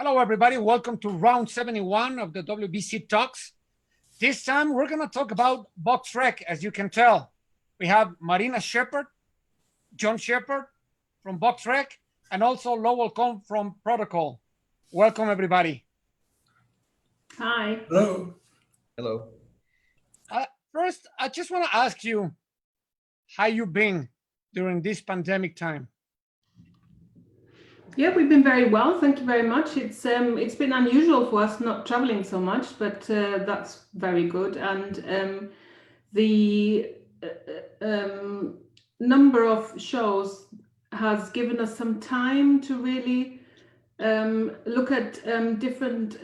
Hello, everybody. Welcome to round 71 of the WBC Talks. This time, we're going to talk about 𝗥𝗢𝗡. As you can tell, we have Marina Shepherd, John Shepherd from 𝗥𝗢𝗡, and also Lowell Cohn from Protocol. Welcome, everybody. Hi. Hello. Hello. First, I just want to ask you how you've been during this pandemic time. Yeah, we've been very well. Thank you very much. It's been unusual for us not traveling so much, but that's very good. And the number of shows has given us some time to really look at different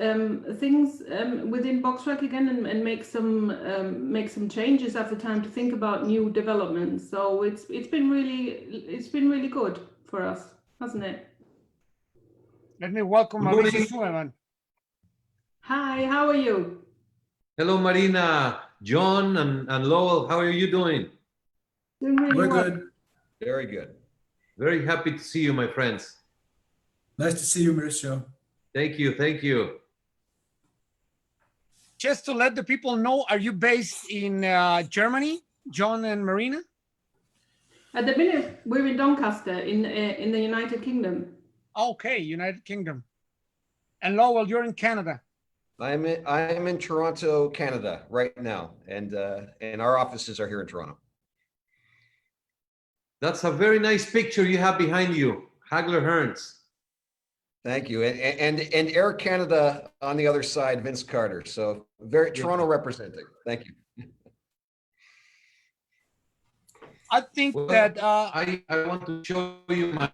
things within 𝗥𝗢𝗡 again and make some changes at the time to think about new developments. So it's been really good for us, hasn't it? Let me welcome Mauricio Suleiman. Hi, how are you? Hello, Marina, John, and Lowell. How are you doing? Doing really We're well. good. Very good. Very happy to see you, my friends. Nice to see you, Mauricio. Thank you. Thank you. Just to let the people know, are you based in Germany, John and Marina? At the minute, we're in Doncaster in the United Kingdom. Okay, United Kingdom. And Lowell, you're in Canada. I'm in Toronto, Canada right now, and our offices are here in Toronto. That's a very nice picture you have behind you, 𝗥𝗢𝗡𝗗. Thank you, and Air Canada on the other side, Vince Carter. So very Toronto representing. Thank you. I think Well, that I want to show you my.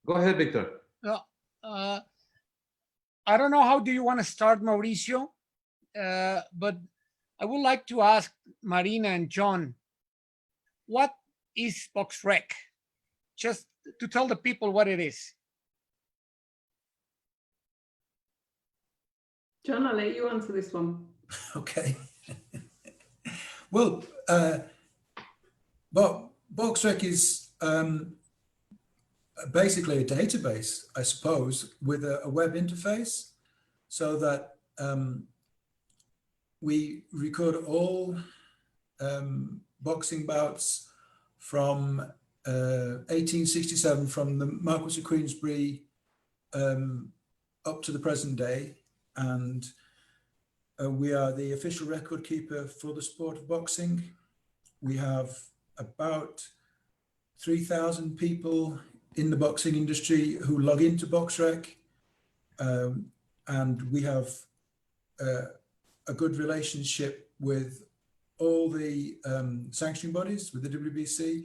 Go ahead, Victor. I don't know how do you want to start, Mauricio, but I would like to ask Marina and John, what is 𝗥𝗢𝗡? Just to tell the people what it is. John, I'll let you answer this one. Okay. Well, 𝗥𝗢𝗡 is basically a database, I suppose, with a web interface, so that we record all boxing bouts from 1867, from the Marquis of Queensberry up to the present day, and we are the official record keeper for the sport of boxing. We have about 3,000 people in the boxing industry who log into 𝗥𝗢𝗡, and we have a good relationship with all the sanctioning bodies, with the WBC,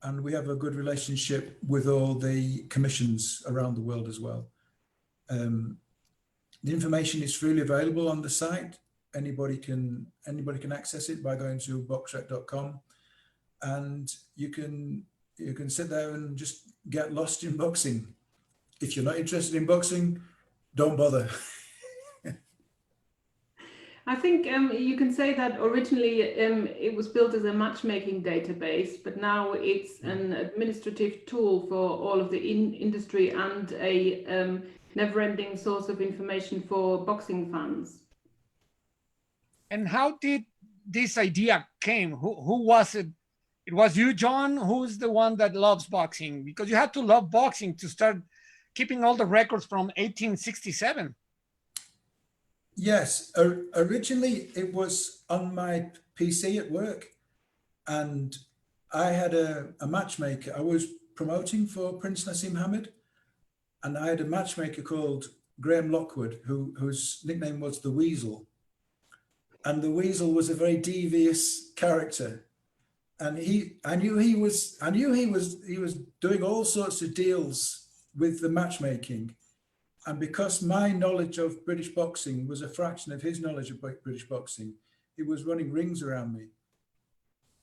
and we have a good relationship with all the commissions around the world as well. The information is freely available on the site. Anybody can access it by going to 𝗥𝗢𝗡.com, and you can sit there and just get lost in boxing. If you're not interested in boxing, don't bother. I think you can say that originally it was built as a matchmaking database, but now it's an administrative tool for all of the industry and a never-ending source of information for boxing fans. And how did this idea came? Who was it? It was you, John? Who's the one that loves boxing? Because you had to love boxing to start keeping all the records from 1867. Yes, originally it was on my PC at work, and I had a matchmaker. I was promoting for Prince Nassim Hamid, and I had a matchmaker called Graham Lockwood, whose nickname was the Weasel. And the Weasel was a very devious character, and I knew he was doing all sorts of deals with the matchmaking. And because my knowledge of British boxing was a fraction of his knowledge of British boxing, he was running rings around me.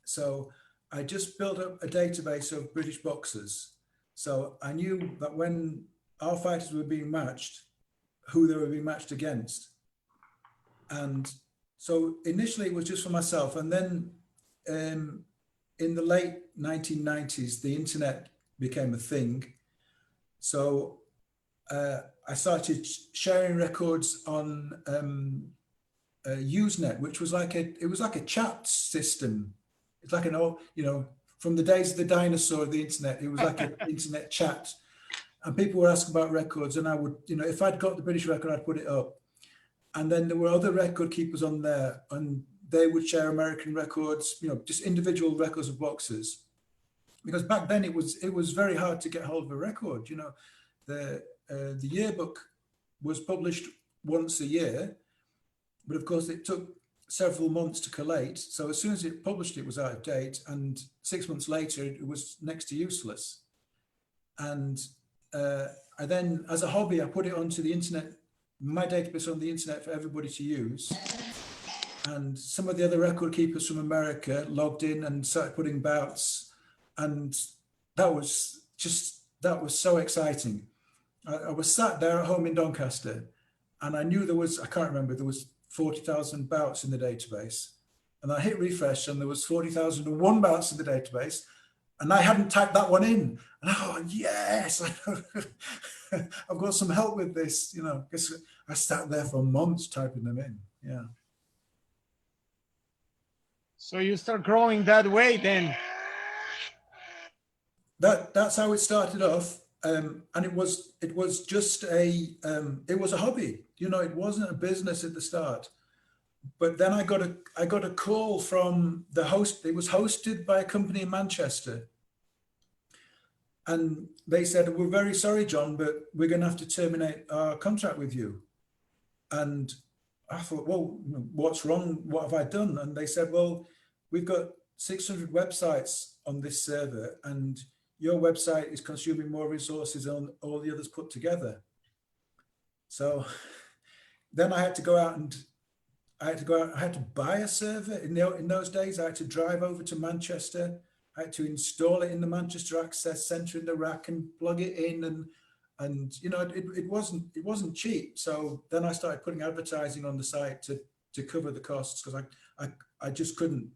So I just built up a database of British boxers. So I knew that when our fighters were being matched, who they were being matched against. And so initially it was just for myself. And then in the late 1990s, the internet became a thing. So I started sharing records on Usenet, which was like a chat system. It's like an old, from the days of the dinosaur of the internet, it was like an internet chat. And people were asking about records, and I would, if I'd got the British record, I'd put it up. And then there were other record keepers on there, and they would share American records, just individual records of boxers. Because back then it was very hard to get hold of a record. The yearbook was published once a year, but of course it took several months to collate. So as soon as it published, it was out of date, and 6 months later it was next to useless. And I then, as a hobby, I put it onto the internet, my database on the internet for everybody to use. And some of the other record keepers from America logged in and started putting bouts. And that was so exciting. I was sat there at home in Doncaster, and I knew I can't remember, there was 40,000 bouts in the database. And I hit refresh, and there was 40,001 bouts in the database. And I hadn't typed that one in. And yes, I've got some help with this, because I sat there for months typing them in. Yeah. So you start growing that way then. That's how it started off. And it was just it was a hobby. It wasn't a business at the start. But then I got a call from the host. It was hosted by a company in Manchester. And they said, "We're very sorry, John, but we're going to have to terminate our contract with you." And I thought, well, what's wrong? What have I done? And they said, well, we've got 600 websites on this server, and your website is consuming more resources than all the others put together. So then I had to go out and I had to buy a server. In those days, I had to drive over to Manchester. I had to install it in the Manchester Access Centre in the rack and plug it in, and it wasn't cheap. So then I started putting advertising on the site to cover the costs, because I just couldn't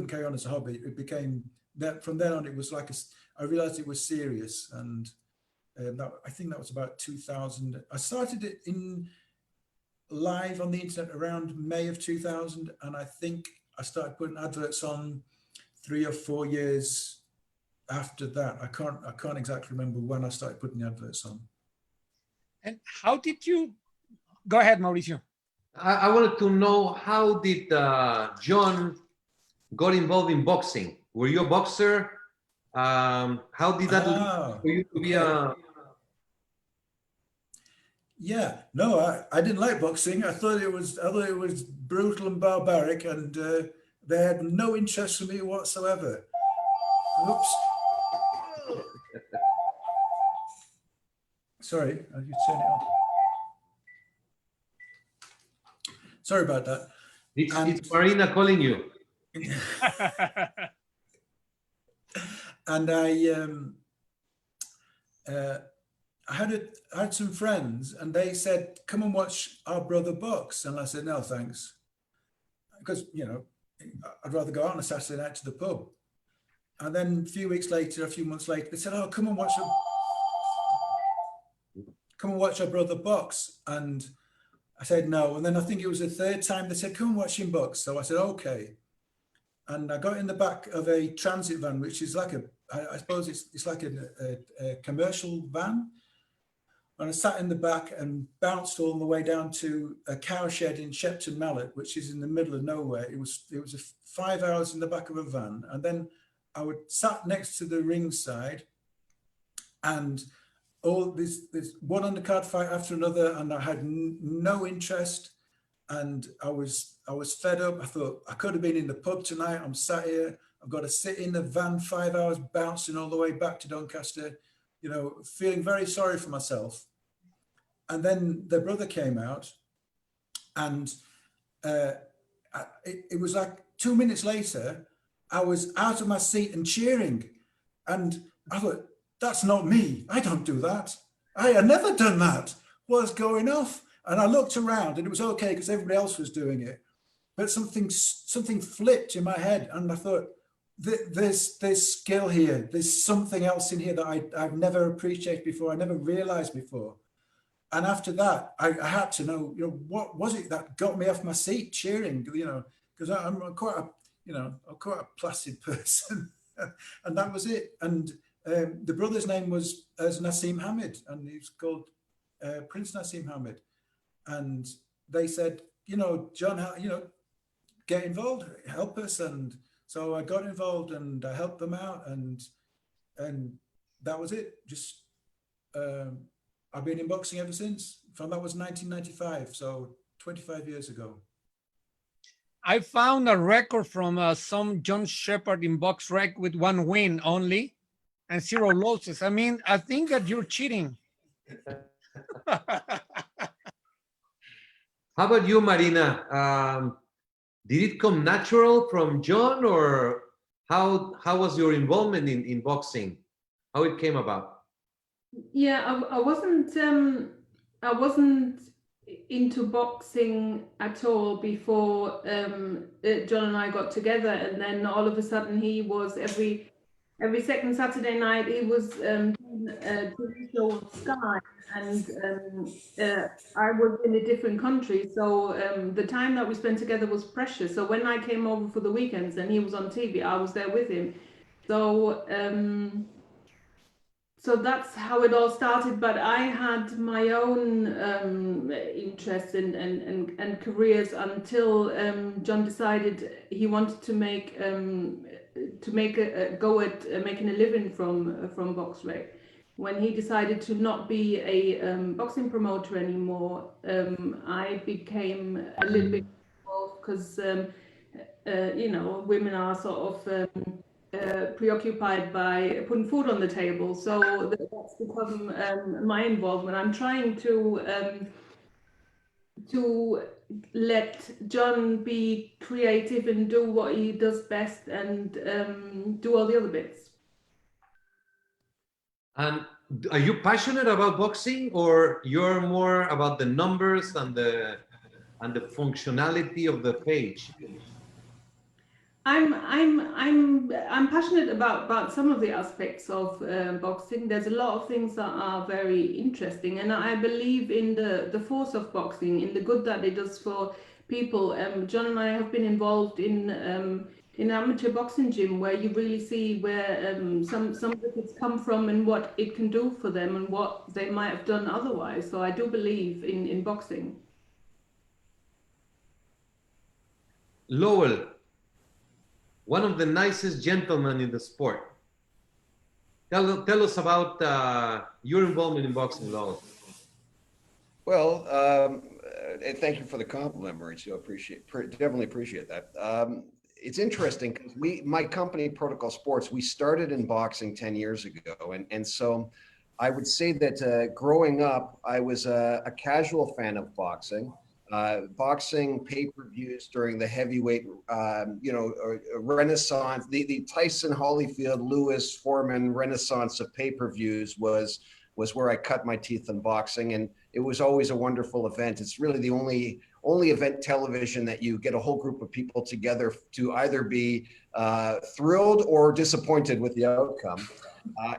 carry on as a hobby. It became that from then on, it was like I realized it was serious, and I think that was about 2000. I started it in live on the internet around May of 2000, and I think I started putting adverts on 3 or 4 years after that. I can't exactly remember when I started putting the adverts on. And how did you go ahead, Mauricio? I wanted to know, how did John got involved in boxing? Were you a boxer? How did that look for you to be a... Yeah, no, I didn't like boxing. I thought it was brutal and barbaric, and they had no interest in me whatsoever. Oops. Sorry, I just turn it on. Sorry about that. It's Marina calling you. And I had some friends, and they said, "Come and watch our brother box." And I said, "No, thanks," because I'd rather go out on a Saturday night to the pub. And then a few months later, they said, "Oh, come and watch our brother box." And I said no. And then I think it was the third time they said, "Come and watch him box." So I said, "Okay." And I got in the back of a transit van, which is like I suppose it's like a commercial van. And I sat in the back and bounced all the way down to a cow shed in 𝗧𝗔𝗟𝗡, which is in the middle of nowhere. It was 5 hours in the back of a van. And then I would sat next to the ringside, and all this one undercard fight after another, and I had no interest, and I was fed up. I thought, I could have been in the pub tonight. I'm sat here. I've got to sit in the van 5 hours, bouncing all the way back to Doncaster, feeling very sorry for myself. And then their brother came out, and it was like 2 minutes later, I was out of my seat and cheering. And I thought, that's not me. I don't do that. I had never done that. What's going off? And I looked around, and it was okay because everybody else was doing it. But something flipped in my head, and I thought, there's skill here. There's something else in here that I've never appreciated before. I never realized before. And after that, I had to know, what was it that got me off my seat cheering, because I'm quite a placid person. And that was it. And the brother's name was 𝗧𝗔𝗟𝗡𝗗, and he's called Prince 𝗧𝗔𝗟𝗡𝗗. And they said, John, get involved, help us. And so I got involved and I helped them out, and that was it. Just I've been in boxing ever since. That was 1995, so 25 years ago. I found a record from some John Shepherd in BoxRec with 1 win only and 0 losses. I mean, I think that you're cheating. How about you, Marina? Did it come natural from John, or how was your involvement in boxing? How it came about? Yeah, I wasn't into boxing at all before John and I got together, and then all of a sudden he was every second Saturday night he was doing a TV show on Sky, and I was in a different country, so the time that we spent together was precious. So when I came over for the weekends and he was on TV, I was there with him. So so that's how it all started. But I had my own interests and careers until John decided he wanted to make a go at making a living from BoxRec. When he decided to not be a boxing promoter anymore, I became a little bit involved because women are sort of preoccupied by putting food on the table, so that's become my involvement. I'm trying to let John be creative and do what he does best, and do all the other bits. And are you passionate about boxing, or you're more about the numbers and the functionality of the page? I'm passionate about some of the aspects of boxing. There's a lot of things that are very interesting, and I believe in the force of boxing, in the good that it does for people. John and I have been involved in amateur boxing gym, where you really see where some of the kids come from and what it can do for them and what they might have done otherwise. So I do believe in boxing. Lowell, one of the nicest gentlemen in the sport. Tell us about your involvement in boxing, Lowell. Well, and thank you for the compliment, Mauricio. Definitely appreciate that. It's interesting because my company, Protocol Sports, we started in boxing 10 years ago. And so I would say that growing up, I was a casual fan of boxing. Boxing pay-per-views during the heavyweight, renaissance, the Tyson, Holyfield, Lewis, Foreman renaissance of pay-per-views was where I cut my teeth in boxing, and it was always a wonderful event. It's really the only event television that you get a whole group of people together to either be thrilled or disappointed with the outcome.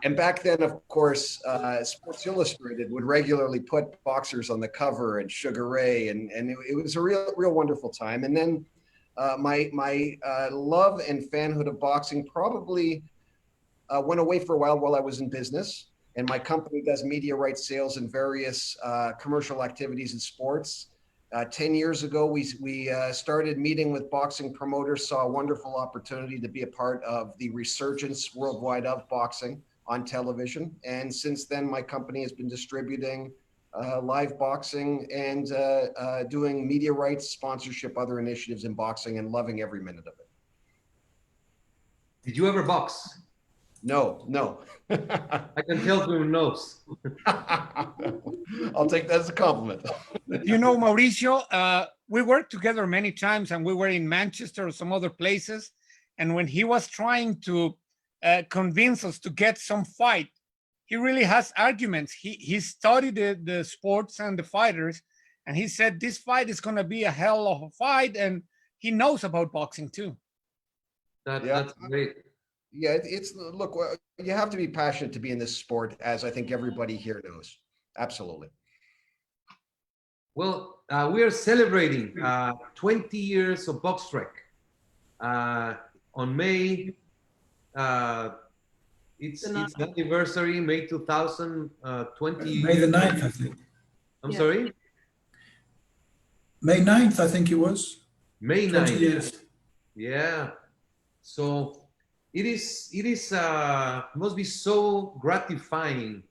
And back then, of course, Sports Illustrated would regularly put boxers on the cover, and Sugar Ray, and it was a real wonderful time. And then my love and fanhood of boxing probably went away for a while I was in business. And my company does media rights sales and various commercial activities in sports. 10 years ago, we started meeting with boxing promoters, saw a wonderful opportunity to be a part of the resurgence worldwide of boxing on television. And since then, my company has been distributing live boxing and doing media rights, sponsorship, other initiatives in boxing, and loving every minute of it. Did you ever box? No. I can tell through your nose. I'll take that as a compliment. You know, Mauricio, we worked together many times, and we were in Manchester or some other places. And when he was trying to convince us to get some fight, he really has arguments. He studied the sports and the fighters, and he said, this fight is going to be a hell of a fight. And he knows about boxing too. That's great. Yeah, look, you have to be passionate to be in this sport, as I think everybody here knows. Absolutely. Well, we are celebrating 20 years of BoxRec. On May, it's the anniversary, May 2020. May the 9th, I think. I'm sorry? May 9th, I think it was. May 9th. 20 years. Yeah. So it must be so gratifying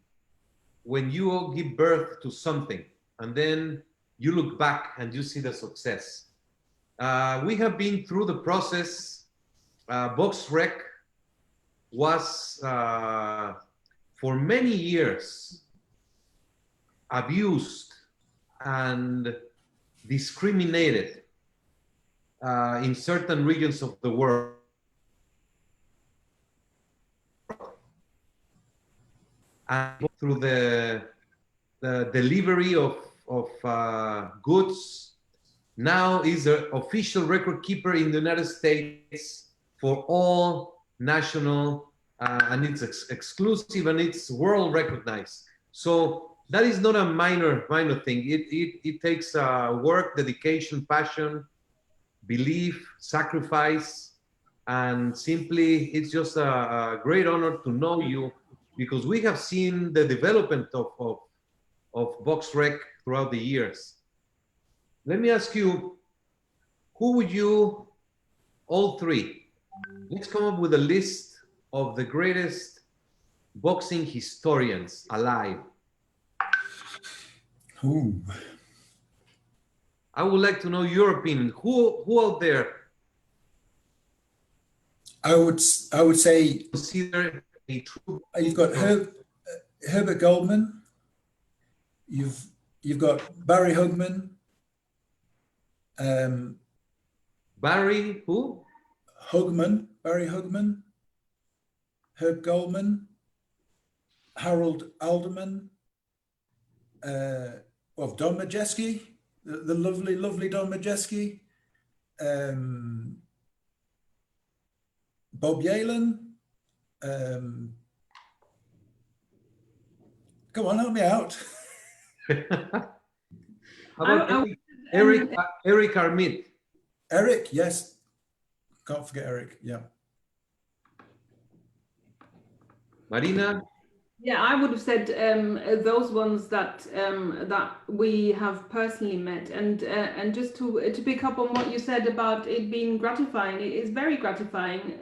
when you give birth to something and then you look back and you see the success. We have been through the process. BoxRec was for many years abused and discriminated in certain regions of the world. And through the delivery of goods, now is the official record keeper in the United States for all national, and it's exclusive and it's world recognized. So that is not a minor thing. It takes work, dedication, passion, belief, sacrifice, and simply it's just a great honor to know you, because we have seen the development of BoxRec throughout the years. Let me ask you, who would you, all three, let's come up with a list of the greatest boxing historians alive. Ooh. I would like to know your opinion. Who out there? I would say Consider a true. you've got Herbert Goldman. You've got Barry Hugman. Barry who? Barry Hugman. Herb Goldman. Harold Alderman. Of Don Majeski, the lovely Don Majeski. Bob Yalen. Come on, help me out. How about 𝗥𝗢𝗨𝗡𝗗? Eric, yes. Can't forget Eric, yeah. Marina? Yeah, I would have said those ones that that we have personally met, and just to pick up on what you said about it being gratifying, it is very gratifying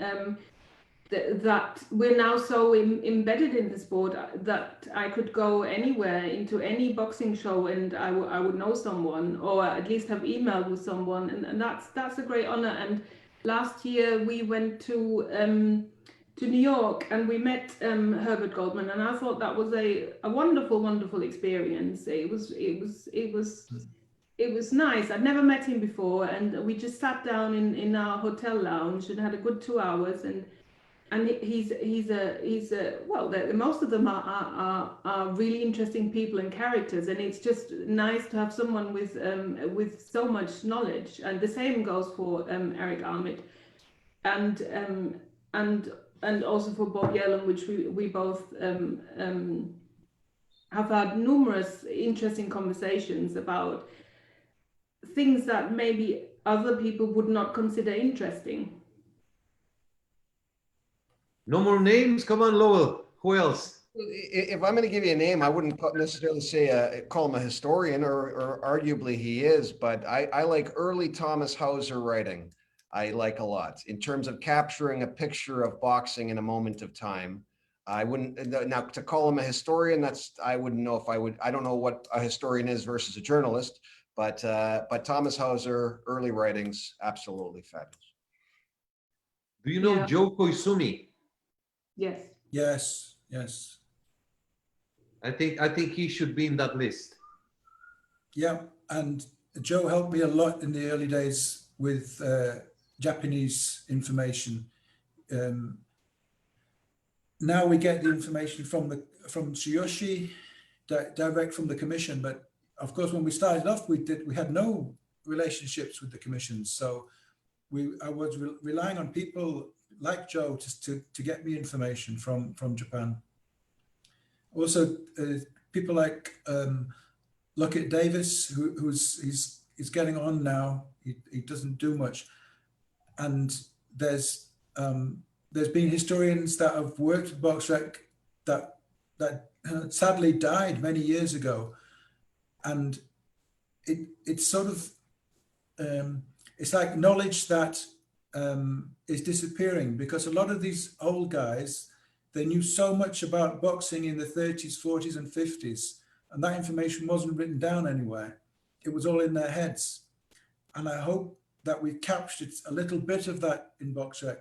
that we're now so embedded in the sport that I could go anywhere into any boxing show and I would know someone, or at least have emailed with someone, and that's a great honor. And last year we went to New York and we met Herbert Goldman, and I thought that was a wonderful experience. It was nice. I'd never met him before, and we just sat down in our hotel lounge and had a good 2 hours. And he's a well, most of them are really interesting people and characters, and it's just nice to have someone with so much knowledge. And the same goes for 𝗥𝗢𝗨𝗡𝗗, and also for Bob Yellen, which we both have had numerous interesting conversations about things that maybe other people would not consider interesting. No more names? Come on, Lowell. Who else? If I'm going to give you a name, I wouldn't necessarily say call him a historian, or arguably he is, but I like early Thomas Hauser writing. I like a lot in terms of capturing a picture of boxing in a moment of time. I wouldn't, now to call him a historian, I wouldn't know if I would. I don't know what a historian is versus a journalist, but Thomas Hauser, early writings, absolutely fabulous. Do you know Yeah. Joe Koizumi? Yes. Yes. I think he should be in that list. Yeah, and Joe helped me a lot in the early days with Japanese information. Now we get the information from Tsuyoshi, direct from the commission. But of course, when we started off, we had no relationships with the commissions. So I was relying on people like Joe, to get me information from Japan. Also, people like Luckett Davis, he's getting on now. He doesn't do much, and there's been historians that have worked with BoxRec that sadly died many years ago, and it's sort of it's like knowledge that is disappearing, because a lot of these old guys, they knew so much about boxing in the 30s, 40s, and 50s, and that information wasn't written down anywhere. It was all in their heads, and I hope that we've captured a little bit of that in BoxRec,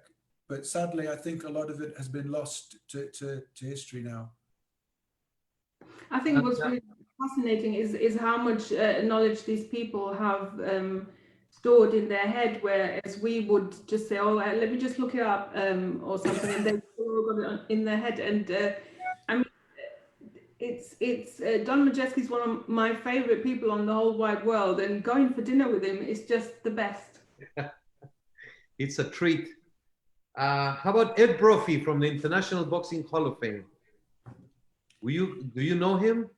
but sadly, I think a lot of it has been lost to history now. I think what's really fascinating is how much knowledge these people have stored in their head, whereas we would just say, oh, let me just look it up or something, and they've all got it in their head. And I mean, Don Majeski is one of my favorite people on the whole wide world, and going for dinner with him is just the best. It's a treat. How about Ed Brophy from the International Boxing Hall of Fame? Do you know him?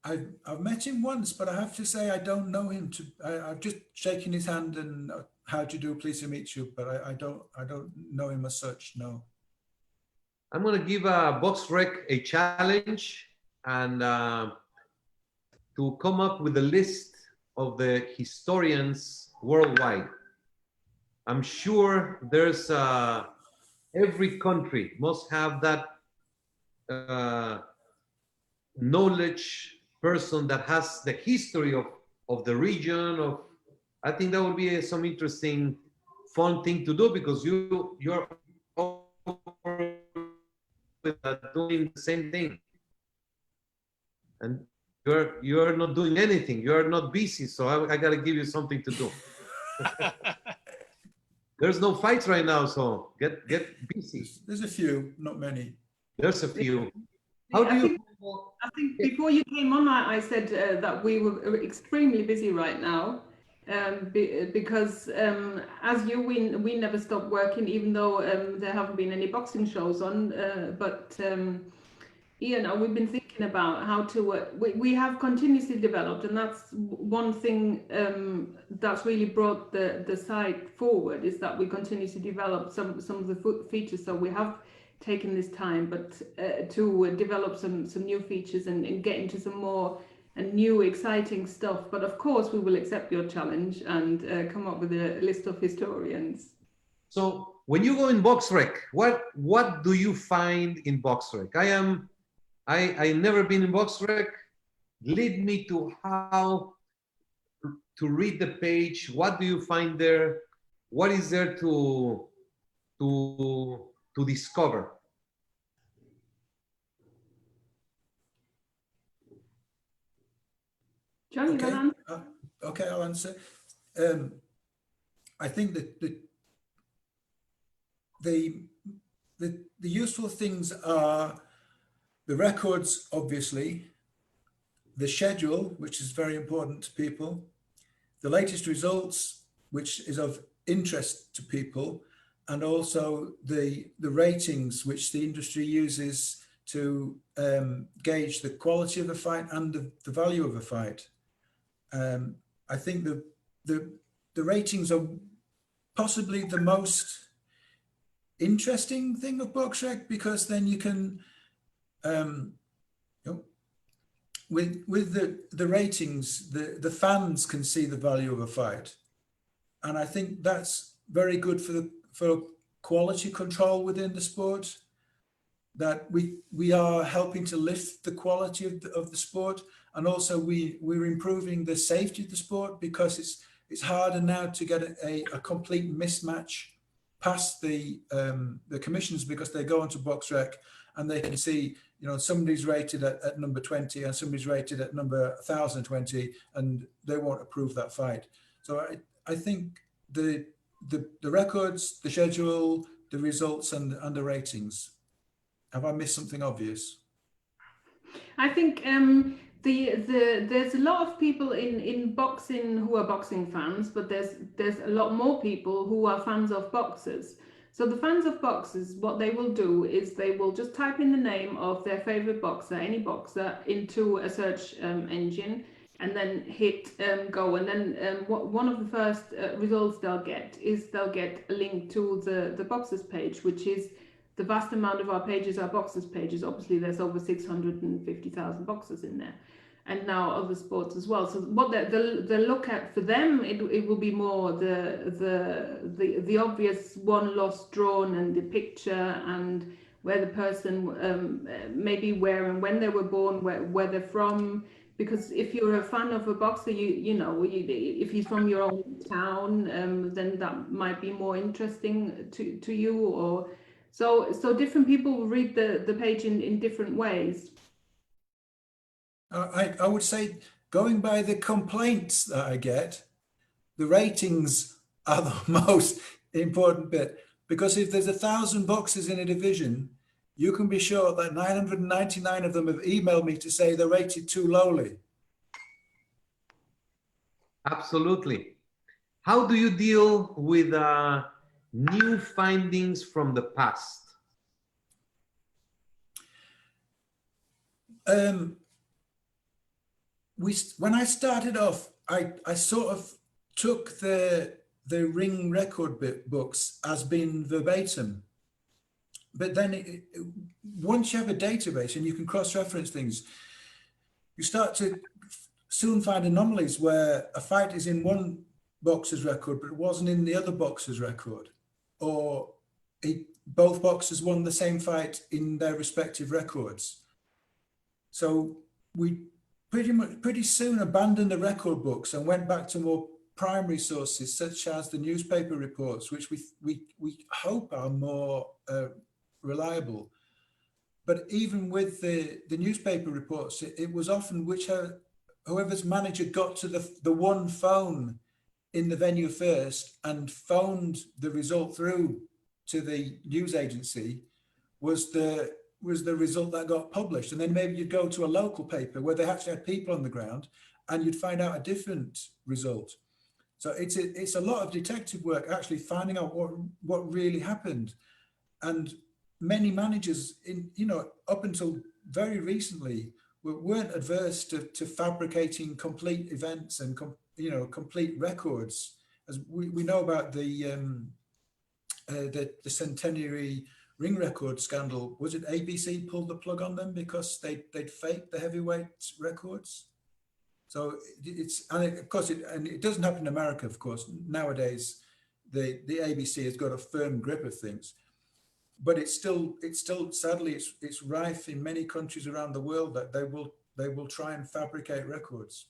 I've met him once, but I have to say I don't know him. I've just shaken his hand and how do you do, pleased to meet you, but I don't know him as such. No. I'm going to give BoxRec a challenge and to come up with a list of the historians worldwide. I'm sure there's every country must have that knowledge person that has the history of the region. I think that would be some interesting, fun thing to do, because you're doing the same thing, and you're not doing anything. You're not busy, so I gotta give you something to do. There's no fights right now, so get busy. There's a few, not many. There's a few. How do you? I think before you came on, I said that we were extremely busy right now, because as we never stop working, even though there haven't been any boxing shows on. But you know, we've been thinking about how to. We have continuously developed, and that's one thing that's really brought the site forward, is that we continue to develop some of the features. So we have taken this time, but to develop some new features and get into some more new exciting stuff. But of course, we will accept your challenge and come up with a list of historians. So when you go in BoxRec, what do you find in BoxRec? I never been in BoxRec. Lead me to how to read the page. What do you find there? What is there to discover? John, you want to answer? Okay, I'll answer. I think that the useful things are the records, obviously, the schedule, which is very important to people, the latest results, which is of interest to people, and also the ratings which the industry uses to gauge the quality of a fight and the value of a fight. I think the ratings are possibly the most interesting thing of BoxRec, because then you can, with the ratings, the fans can see the value of a fight, and I think that's very good for quality control within the sport. That we are helping to lift the quality of the sport, and also we're improving the safety of the sport, because it's harder now to get a complete mismatch past the commissions, because they go onto BoxRec and they can see, you know, somebody's rated at number 20 and somebody's rated at number 1020, and they won't approve that fight. So I think the records, the schedule, the results, and the ratings. Have I missed something obvious? I think there's a lot of people in boxing who are boxing fans, but there's a lot more people who are fans of boxers. So the fans of boxers, what they will do is they will just type in the name of their favorite boxer, any boxer, into a search engine, and then hit go. And then one of the first results they'll get is they'll get a link to the boxers page, which is the vast amount of our pages are boxers pages. Obviously, there's over 650,000 boxers in there, and now other sports as well. So what the look at for them, it will be more the obvious won, lost, drawn, and the picture, and where the person maybe where and when they were born, where they're from. Because if you're a fan of a boxer, you know if he's from your own town, then that might be more interesting to you. Or so different people will read the page in different ways. I would say, going by the complaints that I get, the ratings are the most important bit, because if there's 1,000 boxers in a division, you can be sure that 999 of them have emailed me to say they're rated too lowly. Absolutely. How do you deal with new findings from the past? When I started off, I sort of took the ring record books as being verbatim. But then once you have a database and you can cross-reference things, you start to soon find anomalies where a fight is in one boxer's record, but it wasn't in the other boxer's record. Or both boxers won the same fight in their respective records. So we pretty soon abandoned the record books and went back to more primary sources, such as the newspaper reports, which we hope are more reliable. But even with the newspaper reports, it was often whoever's manager got to the one phone in the venue first and phoned the result through to the news agency was the result that got published. And then maybe you'd go to a local paper where they actually had people on the ground and you'd find out a different result. So it's a lot of detective work, actually finding out what really happened. And many managers up until very recently weren't adverse to fabricating complete events and complete records. As we know about the centenary ring record scandal. Was it ABC pulled the plug on them because they'd faked the heavyweight records? So of course it doesn't happen in America, of course. Nowadays, the ABC has got a firm grip of things, but it's still sadly it's rife in many countries around the world that they will try and fabricate records.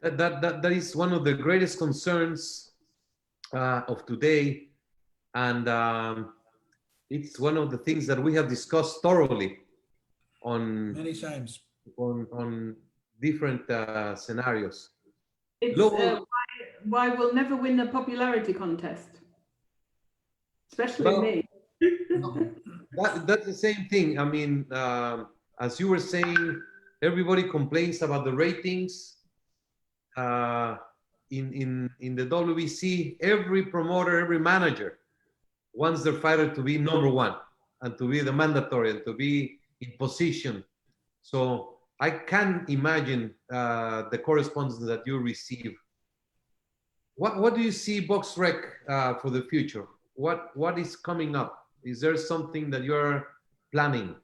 That is one of the greatest concerns of today. And it's one of the things that we have discussed thoroughly on many times on different scenarios. It's why we'll never win a popularity contest, especially me. That's the same thing. I mean, as you were saying, everybody complains about the ratings. In the WBC, every promoter, every manager wants their fighter to be number one and to be the mandatory and to be in position. So I can imagine the correspondence that you receive. What do you see BoxRec for the future? What is coming up? Is there something that you're planning?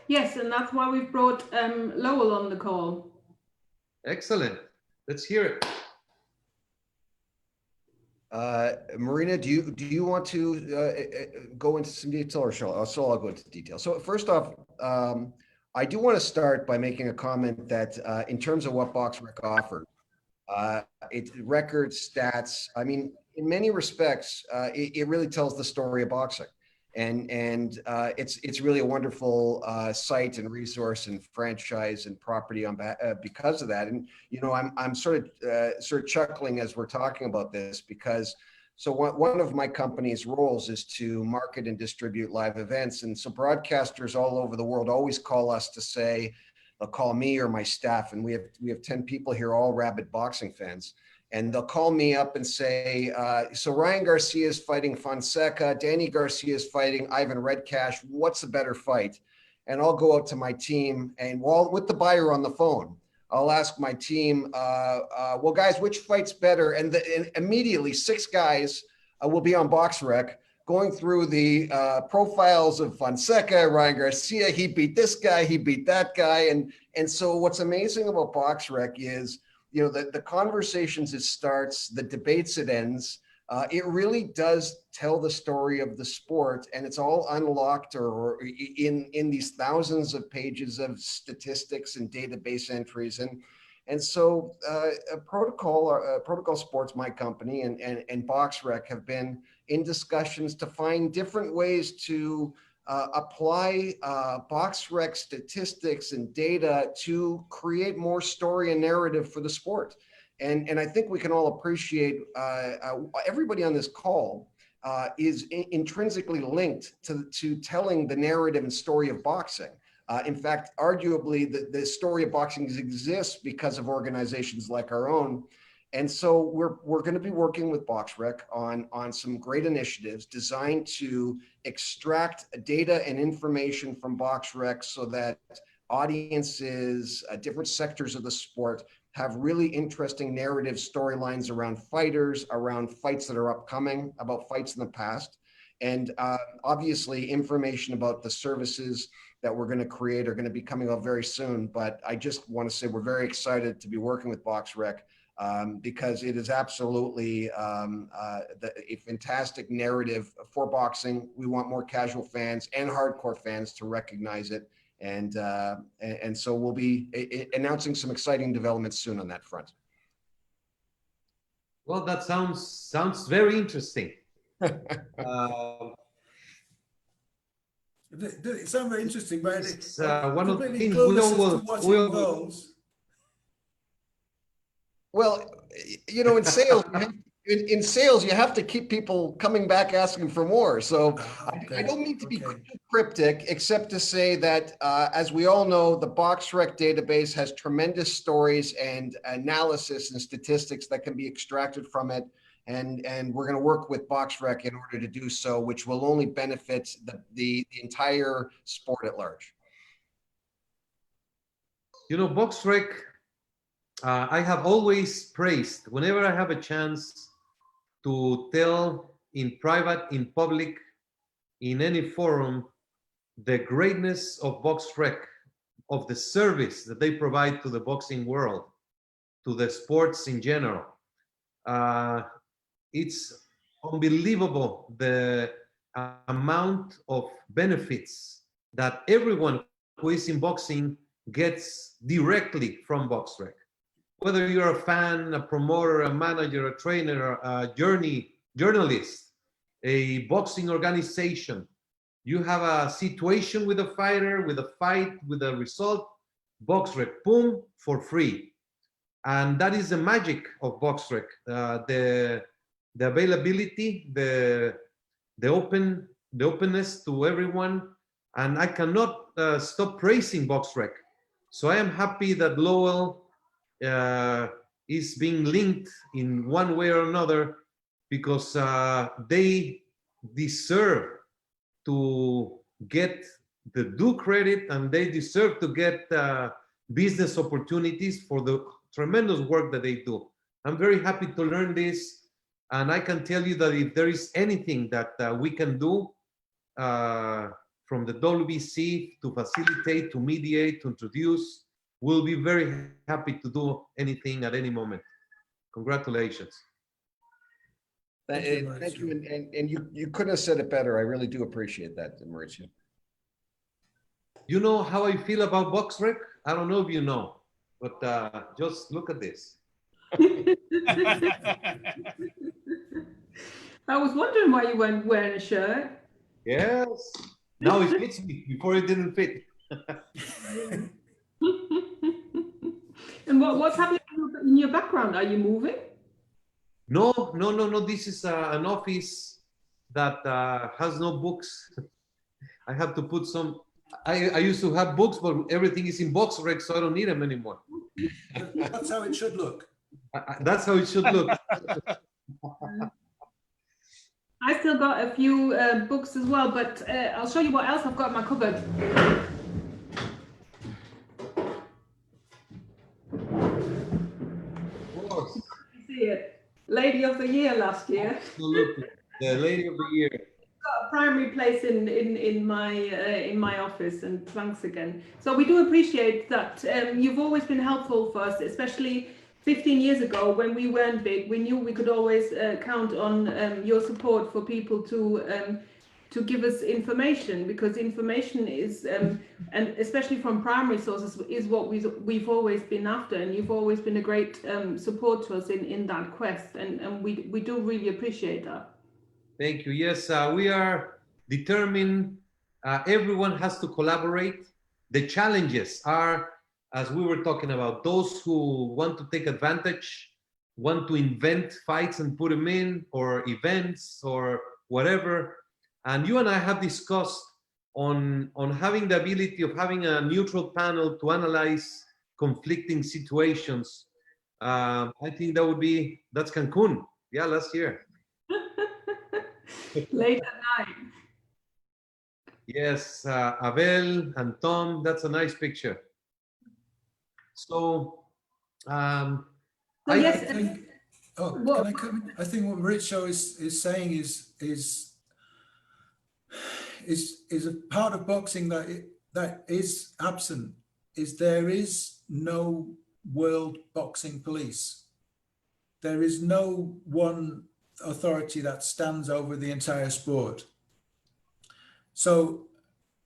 Yes, and that's why we've brought Lowell on the call. Excellent. Let's hear it. Marina, do you want to go into some detail, or I'll go into detail. So first off, I do want to start by making a comment that in terms of what BoxRec offers, it records, stats. I mean, in many respects, it really tells the story of boxing, and it's really a wonderful site and resource and franchise and property on because of that. And I'm sort of chuckling as we're talking about this, because so one of my company's roles is to market and distribute live events, and so broadcasters all over the world always call us to say, they'll call me or my staff, and we have 10 people here, all rabid boxing fans. and they'll call me up and say, so Ryan Garcia is fighting Fonseca, Danny Garcia is fighting Ivan Redcash. What's the better fight? And I'll go out to my team, and while with the buyer on the phone, I'll ask my team, well, guys, which fight's better? And immediately 6 guys will be on BoxRec going through the profiles of Fonseca, Ryan Garcia. He beat this guy, he beat that guy. And so what's amazing about BoxRec is, you know, the conversations it starts, the debates it ends, it really does tell the story of the sport, and it's all unlocked or in these thousands of pages of statistics and database entries. And so Protocol Sports, my company, and BoxRec have been in discussions to find different ways to apply BoxRec statistics and data to create more story and narrative for the sport. And I think we can all appreciate everybody on this call is intrinsically linked to telling the narrative and story of boxing. In fact, arguably, the story of boxing exists because of organizations like our own. And so we're going to be working with BoxRec on some great initiatives designed to extract data and information from BoxRec so that audiences, different sectors of the sport, have really interesting narrative storylines around fighters, around fights that are upcoming, about fights in the past. And obviously information about the services that we're going to create are going to be coming out very soon. But I just want to say we're very excited to be working with BoxRec because it is absolutely a fantastic narrative for boxing. We want more casual fans and hardcore fans to recognize it. And so we'll be announcing some exciting developments soon on that front. Well, that sounds very interesting. It sounds very interesting, but It's one of the completely things clueless as to what it involves. Well, you know, in sales, you have to keep people coming back asking for more. So I don't mean to be cryptic, except to say that, as we all know, the BoxRec database has tremendous stories and analysis and statistics that can be extracted from it. And we're going to work with BoxRec in order to do so, which will only benefit the entire sport at large. You know, BoxRec, I have always praised, whenever I have a chance to tell in private, in public, in any forum, the greatness of BoxRec, of the service that they provide to the boxing world, to the sports in general. It's unbelievable the amount of benefits that everyone who is in boxing gets directly from BoxRec. Whether you're a fan, a promoter, a manager, a trainer, a journalist, a boxing organization, you have a situation with a fighter, with a fight, with a result, BoxRec, boom, for free. And that is the magic of BoxRec, the availability, the openness to everyone. And I cannot stop praising BoxRec. So I am happy that Lowell is being linked in one way or another, because they deserve to get the due credit, and they deserve to get business opportunities for the tremendous work that they do. I'm very happy to learn this, and I can tell you that if there is anything that we can do from the WBC to facilitate, to mediate, to introduce, we'll be very happy to do anything at any moment. Congratulations. Thank you. And you couldn't have said it better. I really do appreciate that, Mauricio. You know how I feel about BoxRec? I don't know if you know, but just look at this. I was wondering why you weren't wearing a shirt. Yes. Now it fits me. Before it didn't fit. And what's happening in your background? Are you moving? No. This is an office that has no books. I have to put some. I used to have books, but everything is in BoxRec, so I don't need them anymore. That's how it should look. That's how it should look. I still got a few books as well, but I'll show you what else I've got in my cupboard. Of course. You see it? Lady of the Year last year. Absolutely. The Lady of the Year. Got a primary place in my office, and thanks again. So we do appreciate that. You've always been helpful for us, especially 15 years ago when we weren't big. We knew we could always count on your support for people to give us information, because information is and especially from primary sources is what we've always been after, and you've always been a great support to us in that quest, and we do really appreciate that. Thank you. Yes, we are determined. Everyone has to collaborate. The challenges are, as we were talking about, those who want to take advantage, want to invent fights and put them in, or events or whatever. And you and I have discussed on having the ability of having a neutral panel to analyze conflicting situations. I think that's Cancun. Yeah, last year. Late at night. Yes, Abel and Tom, that's a nice picture. So, I think, can I come in? I think what Mauricio is saying is a part of boxing that is absent. There is no world boxing police. There is no one authority that stands over the entire sport. So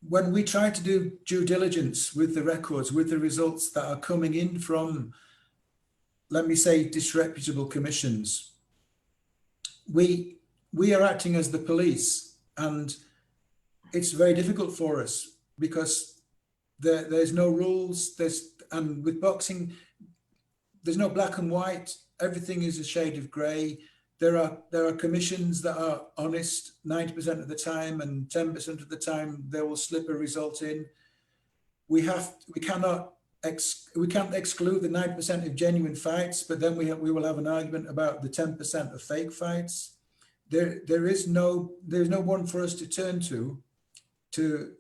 when we try to do due diligence with the records, with the results that are coming in from, let me say, disreputable commissions, we are acting as the police, and it's very difficult for us because there's no rules. And with boxing, there's no black and white. Everything is a shade of grey. There are commissions that are honest 90% of the time, and 10% of the time they will slip a result in. We can't exclude the 9% of genuine fights, but then we will have an argument about the 10% of fake fights. There's no one for us to turn to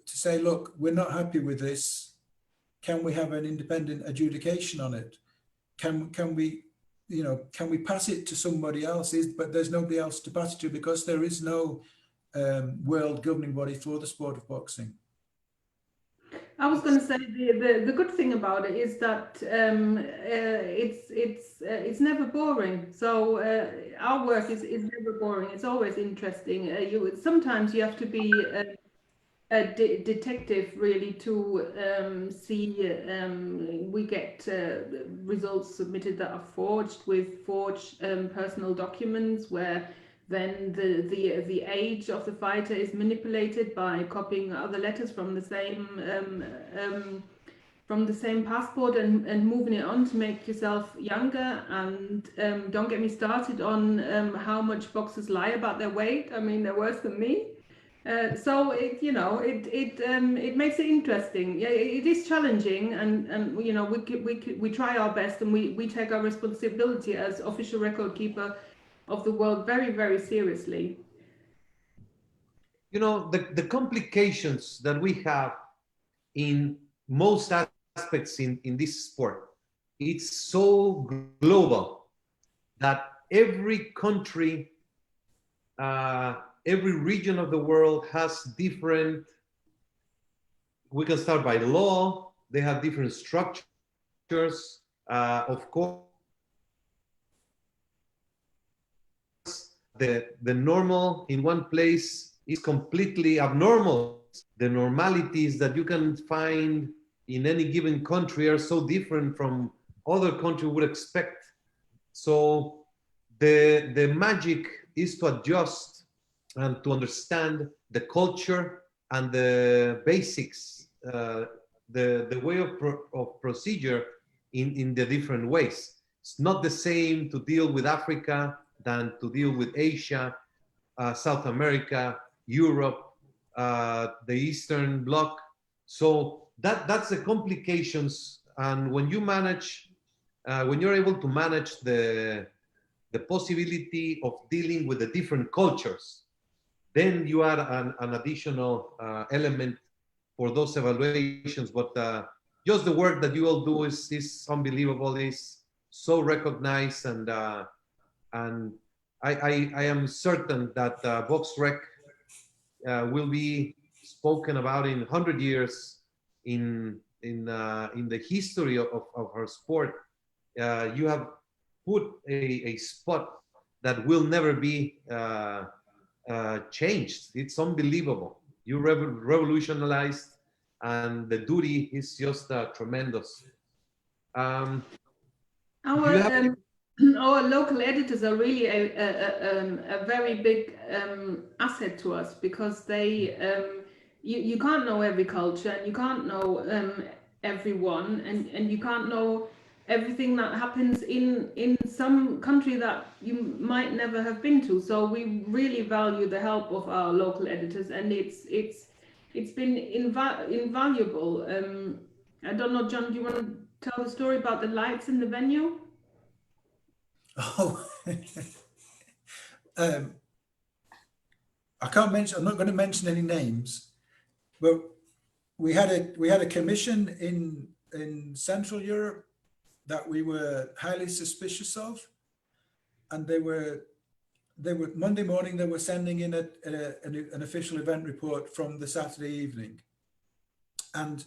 say, look, we're not happy with this. Can we have an independent adjudication on it? Can we pass it to somebody else? But there's nobody else to pass it to, because there is no world governing body for the sport of boxing. I was going to say the good thing about it is that it's never boring. So our work is never boring. It's always interesting. Sometimes you have to be a detective really to see. We get results submitted that are forged with forged personal documents, where then the age of the fighter is manipulated by copying other letters from the same passport and moving it on to make yourself younger. And don't get me started on how much boxers lie about their weight. I mean, they're worse than me. So it makes it interesting. Yeah, it is challenging, and we try our best, and we take our responsibility as official record keeper of the world very, very seriously. The complications that we have in most aspects in this sport, it's so global that every country, every region of the world has different, we can start by law, they have different structures, of course. The normal in one place is completely abnormal. The normalities that you can find in any given country are so different from other countries would expect. So the magic is to adjust and to understand the culture and the basics, the way of procedure in the different ways. It's not the same to deal with Africa than to deal with Asia, South America, Europe, the Eastern Bloc. So that's the complications. And when you manage when you're able to manage the possibility of dealing with the different cultures, then you add an additional element for those evaluations. But just the work that you all do is unbelievable. Is so recognized, and I am certain that 𝗥𝗢𝗨 will be spoken about in 100 years in the history of our sport. You have put a spot that will never be changed. It's unbelievable. You revolutionized, and the duty is just tremendous. Our local editors are really a very big asset to us, because they you can't know every culture, and you can't know everyone, and you can't know everything that happens in some country that you might never have been to. So we really value the help of our local editors, and it's been invaluable. I don't know, John, do you want to tell the story about the lights in the venue? Oh, I can't mention. I'm not going to mention any names, but we had a commission in Central Europe that we were highly suspicious of, and they were Monday morning. They were sending in an official event report from the Saturday evening, and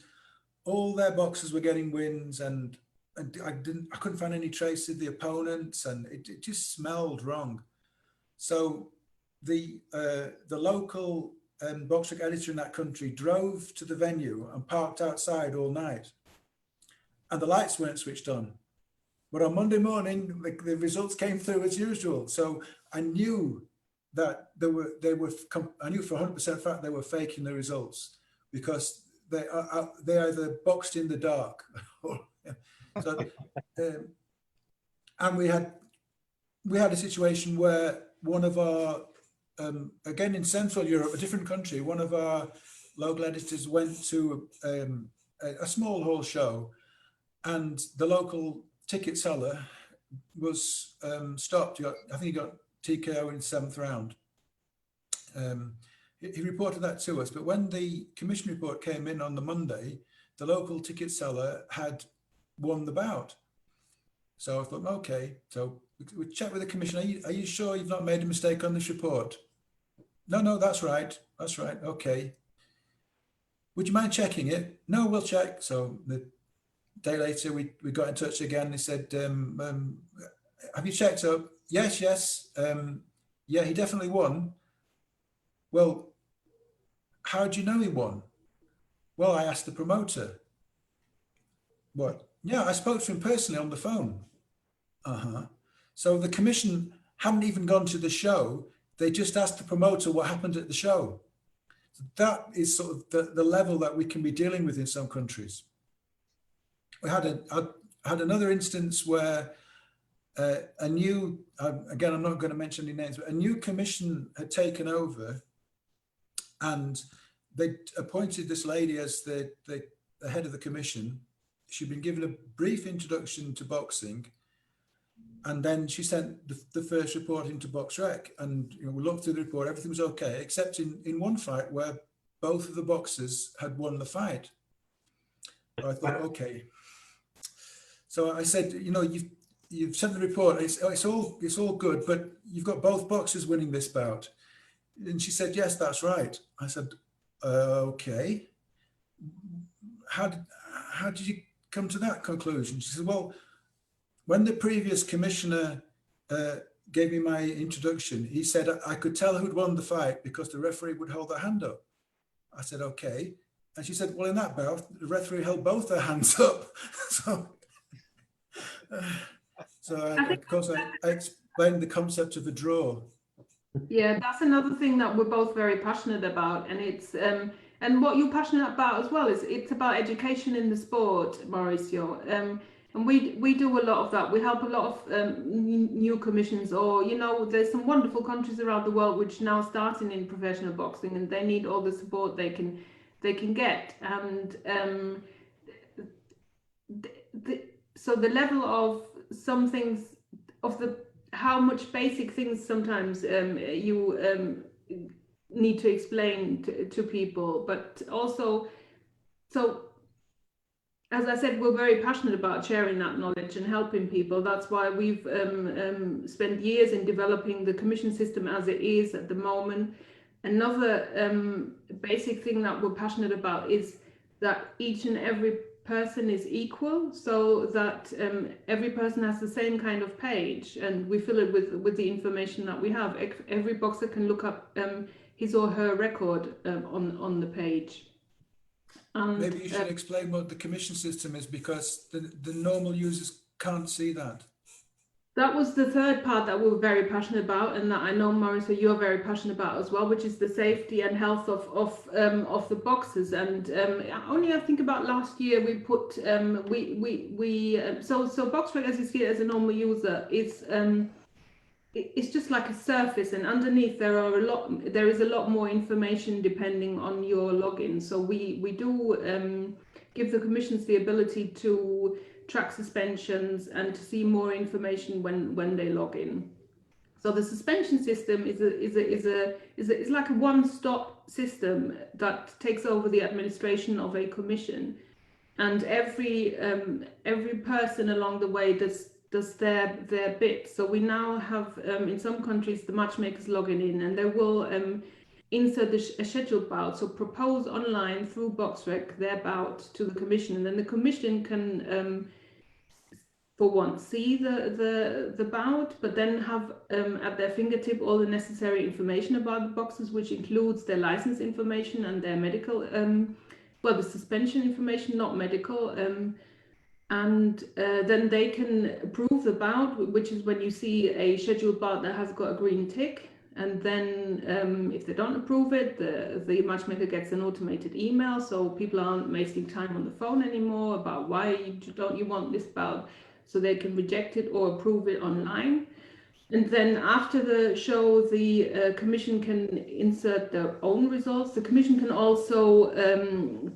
all their boxers were getting wins, and I couldn't find any trace of the opponents, and it just smelled wrong. So the local 𝗥𝗢𝗨𝗡 editor in that country drove to the venue and parked outside all night, and the lights weren't switched on. But on Monday morning, the results came through as usual. So I knew that I knew for 100% fact they were faking the results, because they either boxed in the dark. So, and we had a situation where one of our again in Central Europe, a different country, one of our local editors went to a small hall show, and the local ticket seller was stopped. I think he got TKO in the 7th round. He reported that to us, but when the commission report came in on the Monday, the local ticket seller had won the bout. So I thought, okay, so we checked with the commission. Are you sure you've not made a mistake on this report? No, that's right. That's right. Okay. Would you mind checking it? No, we'll check. So the day later, we got in touch again. They said, have you checked up? Yes. Yeah, he definitely won. Well, how do you know he won? Well, I asked the promoter. What? Yeah, I spoke to him personally on the phone. So the commission hadn't even gone to the show. They just asked the promoter what happened at the show. So that is sort of the level that we can be dealing with in some countries. We had another instance where a new, again, I'm not going to mention any names, but a new commission had taken over, and they appointed this lady as the head of the commission. She'd been given a brief introduction to boxing, and then she sent the first report into 𝗥𝗢𝗨𝗡, and we looked through the report, everything was okay, except in one fight where both of the boxers had won the fight. So I thought, okay. So I said, you've sent the report, it's all good, but you've got both boxers winning this bout. And she said, yes, that's right. I said, okay. How did you come to that conclusion? She said, well, when the previous commissioner gave me my introduction, he said I could tell who'd won the fight because the referee would hold their hand up. I said, okay. And she said, well, in that bout, the referee held both their hands up. Of course, I explained the concept of a draw. Yeah, that's another thing that we're both very passionate about, and it's and what you're passionate about as well is it's about education in the sport, Mauricio. And we do a lot of that. We help a lot of new commissions, or there's some wonderful countries around the world which are now starting in professional boxing, and they need all the support they can get. And so the level of some things of the how much basic things sometimes you need to explain to people, but also, so as I said, we're very passionate about sharing that knowledge and helping people. That's why we've spent years in developing the commission system as it is at the moment. Another basic thing that we're passionate about is that each and every person is equal, so that every person has the same kind of page, and we fill it with the information that we have. Every boxer can look up his or her record on the page. Maybe you should explain what the commission system is, because the normal users can't see that. That was the third part that we were very passionate about, and that I know, Marisa, you're very passionate about as well, which is the safety and health of the boxers. And only I think about last year we put so BoxRec, as you see it as a normal user, is it's just like a surface, and underneath there is a lot more information depending on your login. So we do give the commissions the ability to track suspensions and to see more information when they log in. So the suspension system is like a one-stop system that takes over the administration of a commission, and every person along the way does their bit. So we now have in some countries the matchmakers logging in, and they will insert a scheduled bout, so propose online through BoxRec their bout to the commission, and then the commission can for one see the bout, but then have at their fingertip all the necessary information about the boxers, which includes their license information and their medical well, the suspension information, not medical, and then they can approve the bout, which is when you see a scheduled bout that has got a green tick. And then if they don't approve it, the matchmaker gets an automated email, so people aren't wasting time on the phone anymore about why don't you want this bout, so they can reject it or approve it online. And then after the show, the commission can insert their own results. The commission can also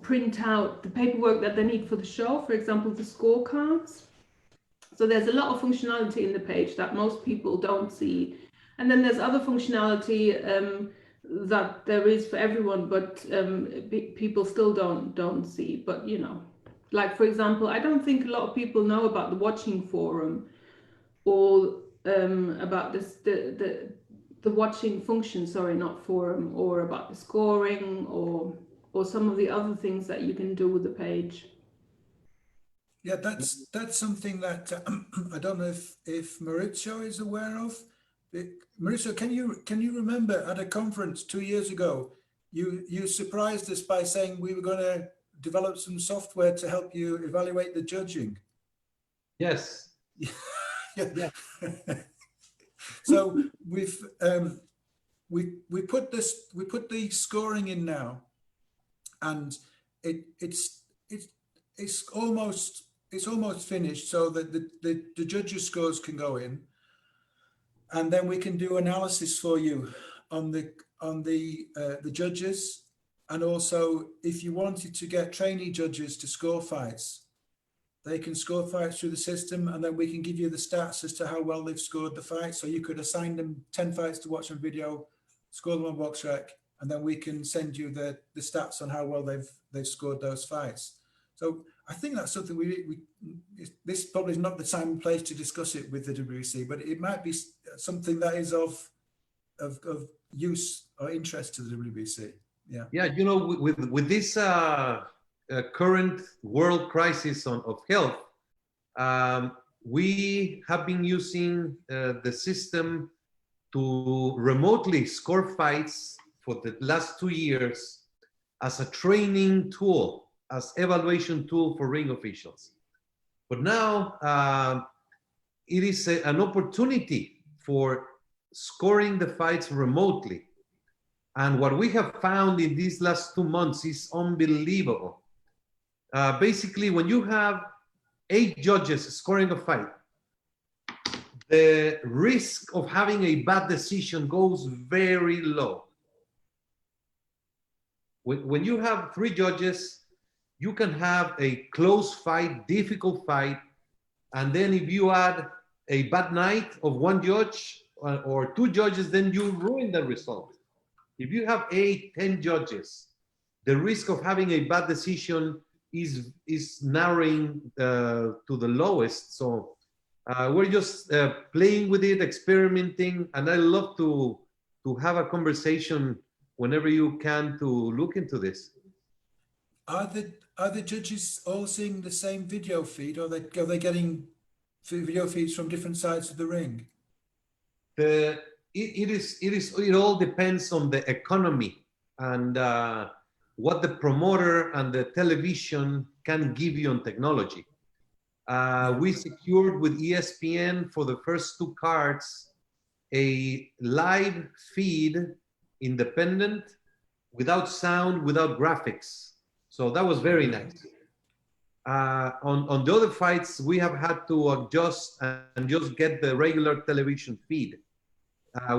print out the paperwork that they need for the show, for example, the scorecards. So there's a lot of functionality in the page that most people don't see. And then there's other functionality that there is for everyone, but people still don't see. But you know, like for example, I don't think a lot of people know about the watching forum, or about this the watching function, sorry, not forum, or about the scoring, or some of the other things that you can do with the page. Yeah, that's something that I don't know if Maurizio is aware of. Maurizio, can you remember at a conference 2 years ago, you surprised us by saying we were going to develop some software to help you evaluate the judging? Yes. Yeah. So we put the scoring in now, and it's almost finished, so that the judges' scores can go in, and then we can do analysis for you on the judges, and also if you wanted to get trainee judges to score fights, they can score fights through the system, and then we can give you the stats as to how well they've scored the fight. So you could assign them 10 fights to watch on video, score them on BoxRec, and then we can send you the stats on how well they've scored those fights. So I think that's something this probably is not the time and place to discuss it with the WBC, but it might be something that is of use or interest to the WBC. Yeah. Yeah, you know, with this current world crisis of health, we have been using the system to remotely score fights for the last 2 years as a training tool, as evaluation tool for ring officials. But now it is an opportunity for scoring the fights remotely. And what we have found in these last 2 months is unbelievable. Basically, when you have 8 judges scoring a fight, the risk of having a bad decision goes very low. When you have 3 judges, you can have a close fight, difficult fight, And then if you add a bad night of one judge or two judges, then you ruin the result. If you have 8, 10 judges, the risk of having a bad decision is narrowing to the lowest. So we're just playing with it, experimenting, and I love to have a conversation whenever you can to look into this. Are the judges all seeing the same video feed, or are they getting video feeds from different sides of the ring? It all depends on the economy and what the promoter and the television can give you on technology. We secured with ESPN for the first 2 cards a live feed, independent, without sound, without graphics. So that was very nice. On the other fights, we have had to adjust and just get the regular television feed,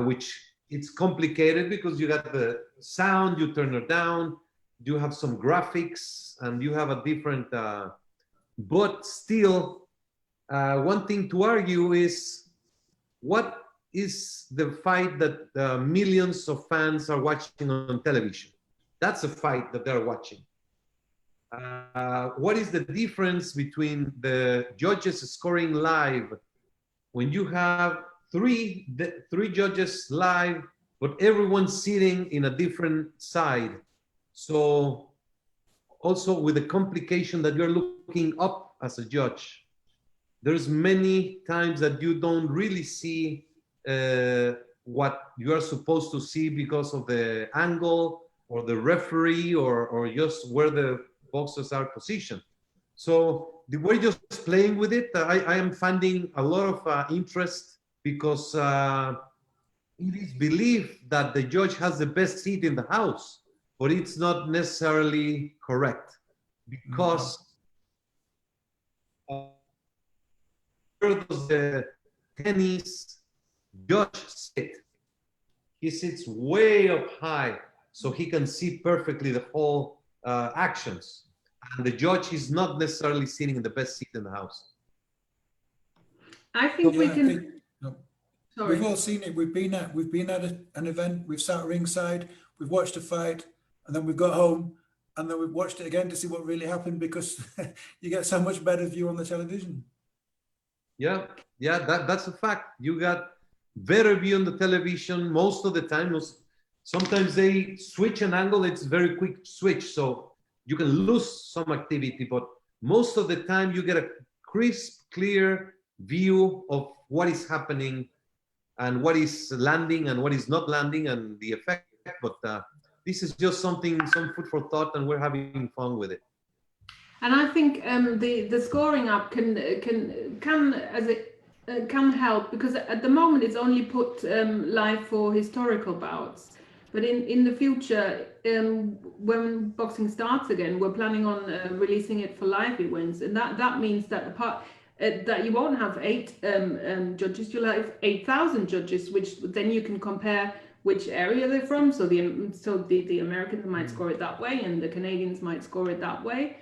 which it's complicated because you got the sound, you turn it down, you have some graphics, and you have a different, but still, one thing to argue is what is the fight that millions of fans are watching on television? That's a fight that they're watching. What is the difference between the judges scoring live when you have three judges live, but everyone sitting in a different side? So also with the complication that you're looking up as a judge, there's many times that you don't really see what you are supposed to see because of the angle or the referee or just where the boxers are positioned. So we're just playing with it. I am finding a lot of interest because it is believed that the judge has the best seat in the house, but it's not necessarily correct because where does the tennis judge sit? He sits way up high so he can see perfectly the whole actions. And the judge is not necessarily sitting in the best seat in the house. I think we can. Sorry. We've all seen it. We've been at an event. We've sat ringside. We've watched a fight, and then we've got home, and then we've watched it again to see what really happened because you get so much better view on the television. Yeah, that's a fact. You got better view on the television most of the time. Sometimes they switch an angle. It's a very quick switch, so you can lose some activity, but most of the time you get a crisp, clear view of what is happening and what is landing and what is not landing and the effect. But this is just some food for thought, and we're having fun with it. And I think the scoring up can help because at the moment it's only put live for historical bouts. But in the future, when boxing starts again, we're planning on releasing it for live events, and that means that that you won't have 8 judges, you'll have 8,000 judges, which then you can compare which area they're from. So the Americans might score it that way, and the Canadians might score it that way.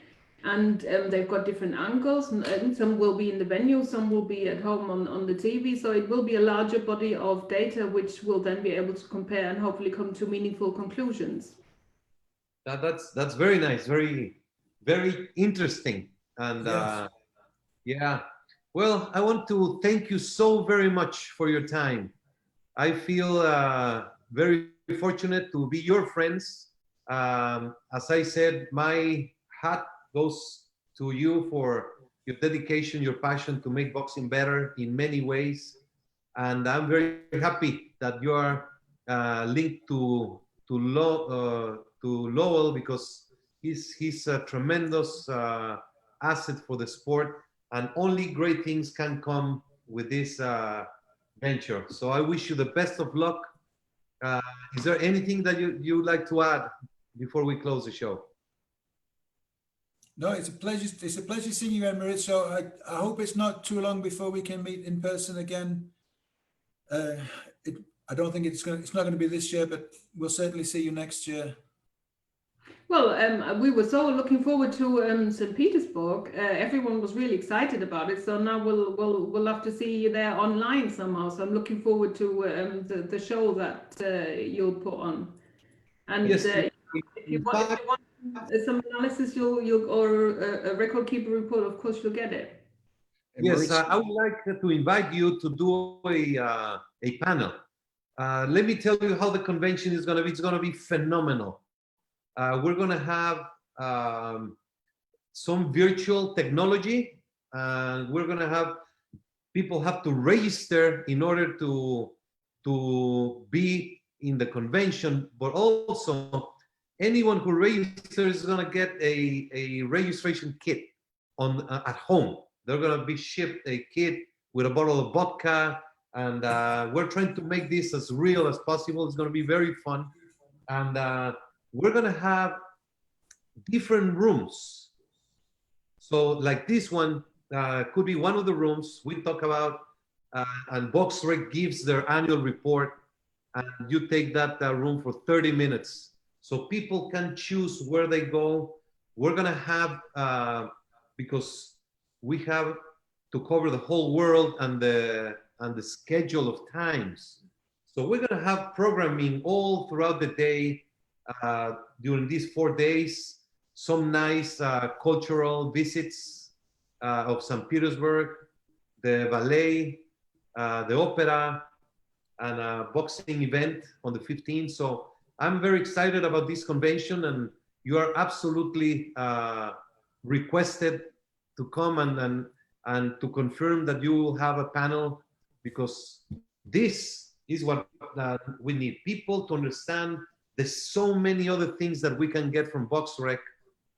And they've got different angles, and some will be in the venue, some will be at home on the TV. So it will be a larger body of data, which will then be able to compare and hopefully come to meaningful conclusions. That's very nice, very, very interesting. And Yes. yeah, well, I want to thank you so very much for your time. I feel very fortunate to be your friends. As I said, my hat goes to you for your dedication, your passion to make boxing better in many ways. And I'm very happy that you are linked to Lowell because he's a tremendous asset for the sport, and only great things can come with this venture. So I wish you the best of luck. Is there anything that you'd like to add before we close the show? No, it's a pleasure. It's a pleasure seeing you, Emirates. So I hope it's not too long before we can meet in person again. I don't think it's not going to be this year, but we'll certainly see you next year. Well, we were so looking forward to St. Petersburg. Everyone was really excited about it. So now we'll have to see you there online somehow. So I'm looking forward to the show that you'll put on. And Yes, if you want some analysis, you'll or a record keeper report, of course you'll get it. yes, I would like to invite you to do a panel. Let me tell you how the convention is going to be. It's going to be phenomenal. We're going to have some virtual technology. We're going to have people have to register in order to be in the convention, but also anyone who registers is going to get a registration kit on at home. They're going to be shipped a kit with a bottle of vodka, and we're trying to make this as real as possible. It's going to be very fun, and we're going to have different rooms. So like this one could be one of the rooms we talk about, and 𝗥𝗢𝗡 gives their annual report, and you take that room for 30 minutes. So people can choose where they go. We're going to have, because we have to cover the whole world and the schedule of times. So we're going to have programming all throughout the day during these 4 days, some nice cultural visits of St. Petersburg, the ballet, the opera, and a boxing event on the 15th. So I'm very excited about this convention, and you are absolutely requested to come and to confirm that you will have a panel, because this is what we need, people to understand there's so many other things that we can get from 𝗥𝗢𝗡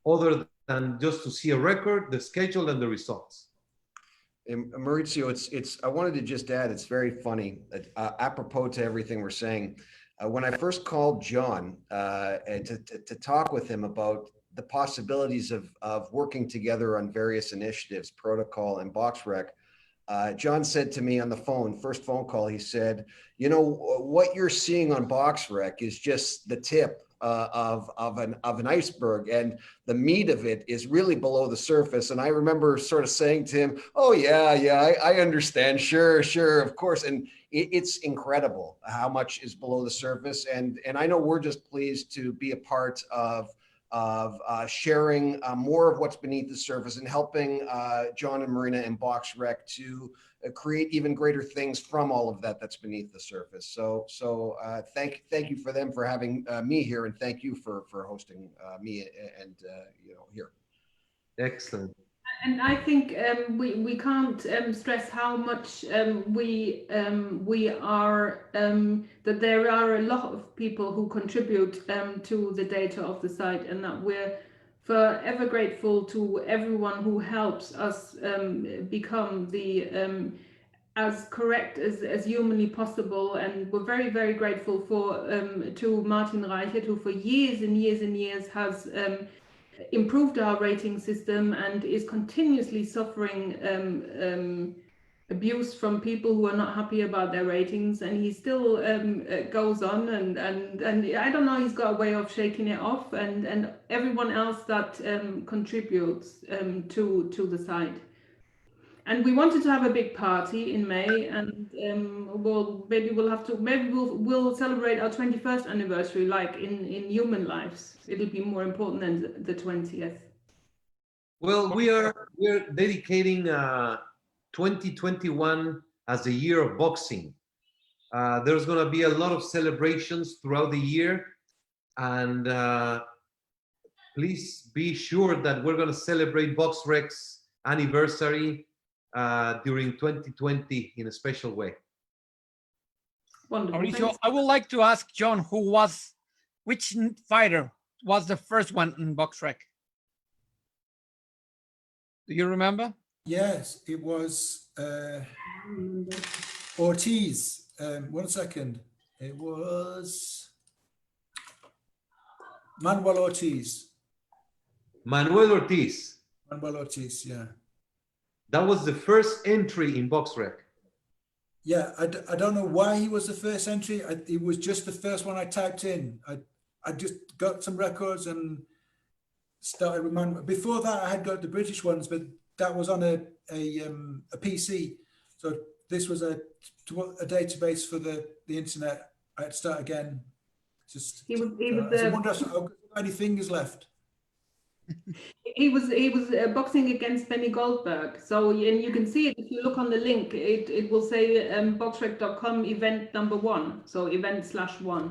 other than just to see a record, the schedule, and the results. And Mauricio, I wanted to just add, it's very funny, apropos to everything we're saying. When I first called John and to talk with him about the possibilities of working together on various initiatives, Protocol and 𝗥𝗢𝗡, John said to me on the phone, first phone call, he said, you know, what you're seeing on 𝗥𝗢𝗡 is just the tip of an iceberg, and the meat of it is really below the surface. And I remember sort of saying to him, oh yeah, I understand, sure, of course. And it's incredible how much is below the surface. And I know we're just pleased to be a part of sharing more of what's beneath the surface and helping John and Marina and 𝗥𝗢𝗡 to create even greater things from all of that's beneath the surface. So thank you for them for having me here, and thank you for hosting me and here. Excellent. And I think we can't stress how much we are that there are a lot of people who contribute to the data of the site, and that we're forever grateful to everyone who helps us become the as correct as humanly possible. And we're very, very grateful to Martin Reichert, who for years and years and years has improved our rating system and is continuously suffering abuse from people who are not happy about their ratings, and he still goes on and I don't know, he's got a way of shaking it off, and everyone else that contributes to the site. And we wanted to have a big party in May, and we'll celebrate our 21st anniversary like in human lives. It'll be more important than the 20th. Well, we're dedicating 2021 as the year of boxing. There's going to be a lot of celebrations throughout the year, and please be sure that we're going to celebrate 𝗥𝗢𝗡's anniversary during 2020 in a special way. Wonderful. Mauricio, I would like to ask John, which fighter was the first one in 𝗥𝗢𝗡? Do you remember? Yes, it was Ortiz. 1 second. It was Manuel Ortiz. Manuel Ortiz. Manuel Ortiz, yeah. That was the first entry in 𝗥𝗢𝗡. Yeah, I don't know why he was the first entry. It was just the first one I typed in. I just got some records and started reminding. Before that, I had got the British ones, but that was on a PC. So this was a database for the internet. I had to start again. Just He was I wonder how many fingers left. he was boxing against Benny Goldberg. So and you can see it if you look on the link. It will say boxrec.com event number 1. So event/1.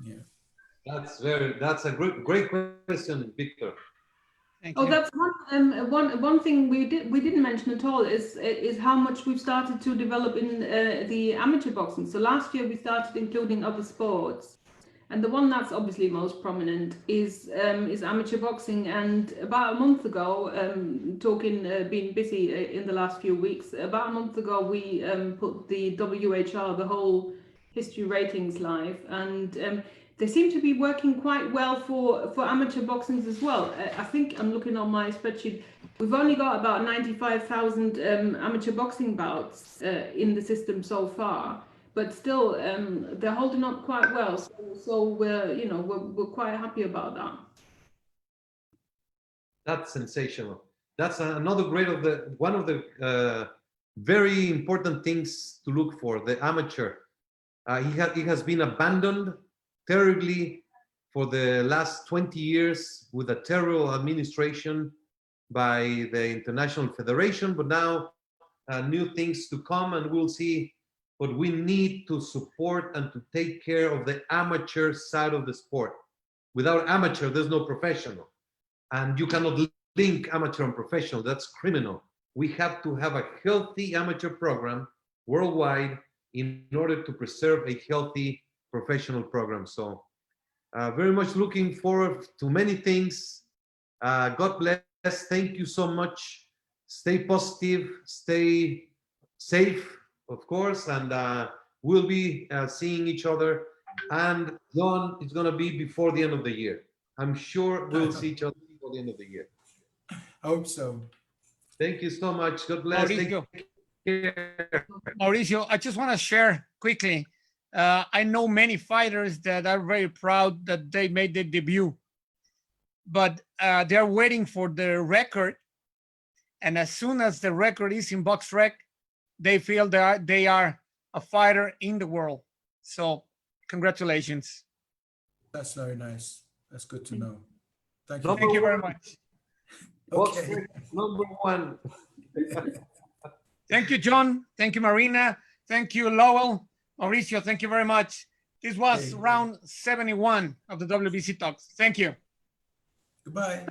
Yeah. That's a great question, Victor. Thank Oh, you. that's one thing we didn't mention at all is how much we've started to develop in the amateur boxing. So last year we started including other sports, and the one that's obviously most prominent is amateur boxing. And about a month ago, being busy in the last few weeks, about a month ago we put the WHR, the whole history ratings, live, and they seem to be working quite well for amateur boxing as well. I think I'm looking on my spreadsheet. We've only got about 95,000 amateur boxing bouts in the system so far, but still they're holding up quite well. So we're quite happy about that. That's sensational. That's another one of the very important things to look for. The amateur, he has been abandoned terribly for the last 20 years with a terrible administration by the International Federation, but now new things to come, and we'll see. But we need to support and to take care of the amateur side of the sport. Without amateur, there's no professional, and you cannot link amateur and professional. That's criminal. We have to have a healthy amateur program worldwide in order to preserve a healthy professional program. So very much looking forward to many things. God bless. Thank you so much. Stay positive, stay safe, of course, and we'll be seeing each other. And John, it's going to be before the end of the year. I'm sure we'll see each other before the end of the year. I hope so. Thank you so much. God bless. Mauricio. Take care. Mauricio, I just want to share quickly. I know many fighters that are very proud that they made their debut, but they're waiting for the record. And as soon as the record is in BoxRec, they feel they are a fighter in the world. So congratulations. That's very nice. That's good to know. Thank you. Thank you very much. Okay. Number 1. Thank you, John. Thank you, Marina. Thank you, Lowell. Mauricio, thank you very much. This was round 71 of the WBC Talks. Thank you. Goodbye.